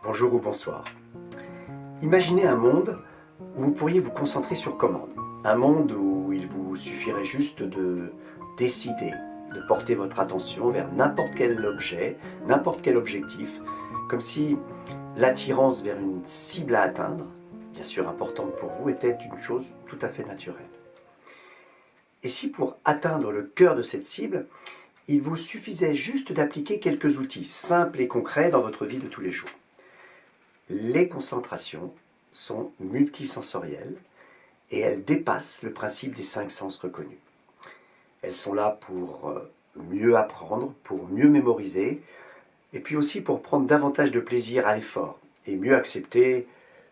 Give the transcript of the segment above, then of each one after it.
Bonjour ou bonsoir. Imaginez un monde où vous pourriez vous concentrer sur commande. Un monde où il vous suffirait juste de décider de porter votre attention vers n'importe quel objet, n'importe quel objectif, comme si l'attirance vers une cible à atteindre, bien sûr importante pour vous, était une chose tout à fait naturelle. Et si pour atteindre le cœur de cette cible, il vous suffisait juste d'appliquer quelques outils simples et concrets dans votre vie de tous les jours. Les concentrations sont multisensorielles et elles dépassent le principe des 5 sens reconnus. Elles sont là pour mieux apprendre, pour mieux mémoriser, et puis aussi pour prendre davantage de plaisir à l'effort et mieux accepter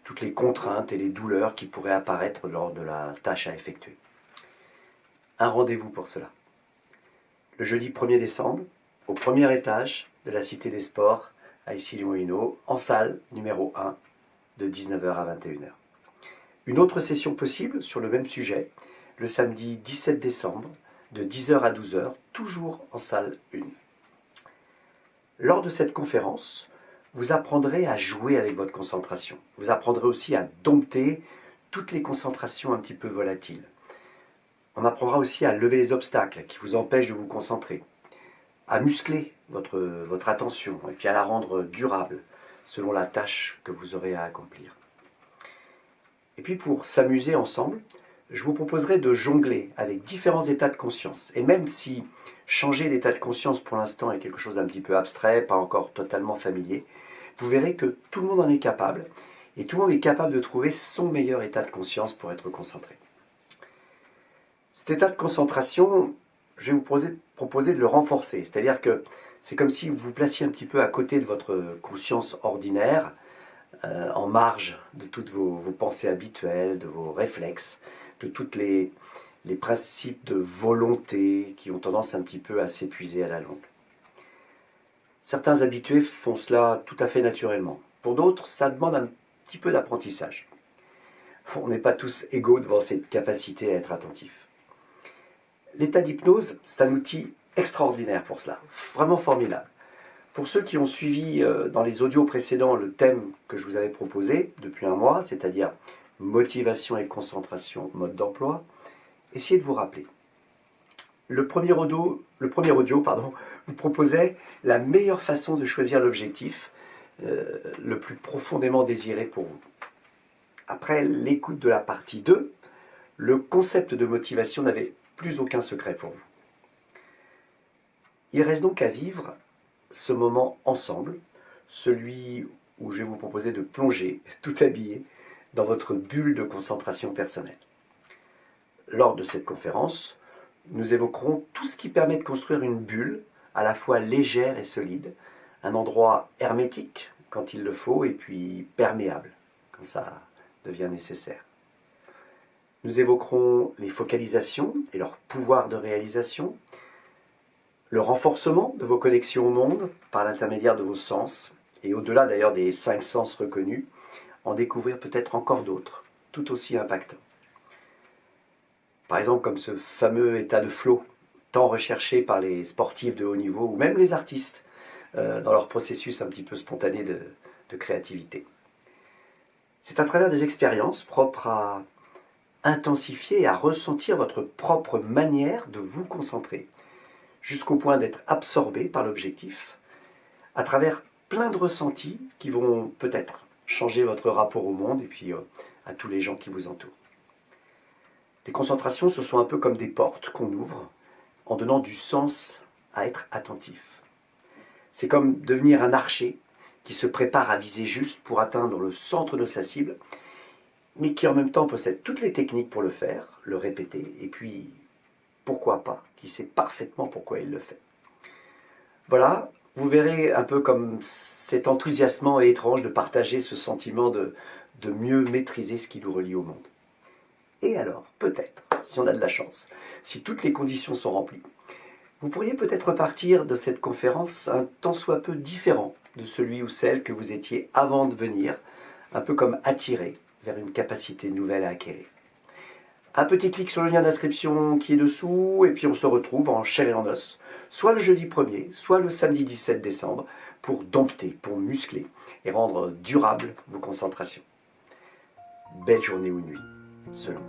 toutes les contraintes et les douleurs qui pourraient apparaître lors de la tâche à effectuer. Un rendez-vous pour cela. Le jeudi 1er décembre, au premier étage de la Cité des Sports, à Issy-les-Moulineaux, en salle numéro 1, de 19h à 21h. Une autre session possible sur le même sujet, le samedi 17 décembre, de 10h à 12h, toujours en salle 1. Lors de cette conférence, vous apprendrez à jouer avec votre concentration. Vous apprendrez aussi à dompter toutes les concentrations un petit peu volatiles. On apprendra aussi à lever les obstacles qui vous empêchent de vous concentrer, à muscler votre attention et puis à la rendre durable selon la tâche que vous aurez à accomplir. Et puis pour s'amuser ensemble, je vous proposerai de jongler avec différents états de conscience. Et même si changer d'état de conscience pour l'instant est quelque chose d'un petit peu abstrait, pas encore totalement familier, vous verrez que tout le monde en est capable et tout le monde est capable de trouver son meilleur état de conscience pour être concentré. Cet état de concentration, je vais vous proposer de le renforcer. C'est-à-dire que c'est comme si vous vous placiez un petit peu à côté de votre conscience ordinaire, en marge de toutes vos pensées habituelles, de vos réflexes, de tous les principes de volonté qui ont tendance un petit peu à s'épuiser à la longue. Certains habitués font cela tout à fait naturellement. Pour d'autres, ça demande un petit peu d'apprentissage. On n'est pas tous égaux devant cette capacité à être attentif. L'état d'hypnose, c'est un outil extraordinaire pour cela, vraiment formidable. Pour ceux qui ont suivi dans les audios précédents le thème que je vous avais proposé depuis un mois, c'est-à-dire motivation et concentration, mode d'emploi, essayez de vous rappeler. Le premier audio vous proposait la meilleure façon de choisir l'objectif le plus profondément désiré pour vous. Après l'écoute de la partie 2, le concept de motivation n'avait plus aucun secret pour vous. Il reste donc à vivre ce moment ensemble, celui où je vais vous proposer de plonger, tout habillé, dans votre bulle de concentration personnelle. Lors de cette conférence, nous évoquerons tout ce qui permet de construire une bulle à la fois légère et solide, un endroit hermétique quand il le faut et puis perméable quand ça devient nécessaire. Nous évoquerons les focalisations et leur pouvoir de réalisation, le renforcement de vos connexions au monde par l'intermédiaire de vos sens, et au-delà d'ailleurs des 5 sens reconnus, en découvrir peut-être encore d'autres, tout aussi impactants. Par exemple, comme ce fameux état de flow, tant recherché par les sportifs de haut niveau, ou même les artistes, dans leur processus un petit peu spontané de créativité. C'est à travers des expériences propres à intensifier et à ressentir votre propre manière de vous concentrer, jusqu'au point d'être absorbé par l'objectif, à travers plein de ressentis qui vont peut-être changer votre rapport au monde et puis à tous les gens qui vous entourent. Les concentrations, ce sont un peu comme des portes qu'on ouvre en donnant du sens à être attentif. C'est comme devenir un archer qui se prépare à viser juste pour atteindre le centre de sa cible, mais qui en même temps possède toutes les techniques pour le faire, le répéter, et puis, pourquoi pas, qui sait parfaitement pourquoi il le fait. Voilà, vous verrez un peu comme c'est enthousiasmant et étrange de partager ce sentiment de mieux maîtriser ce qui nous relie au monde. Et alors, peut-être, si on a de la chance, si toutes les conditions sont remplies, vous pourriez peut-être partir de cette conférence un tant soit peu différent de celui ou celle que vous étiez avant de venir, un peu comme attiré vers une capacité nouvelle à acquérir. Un petit clic sur le lien d'inscription qui est dessous, et puis on se retrouve en chair et en os, soit le jeudi 1er, soit le samedi 17 décembre, pour dompter, pour muscler et rendre durable vos concentrations. Belle journée ou nuit, selon.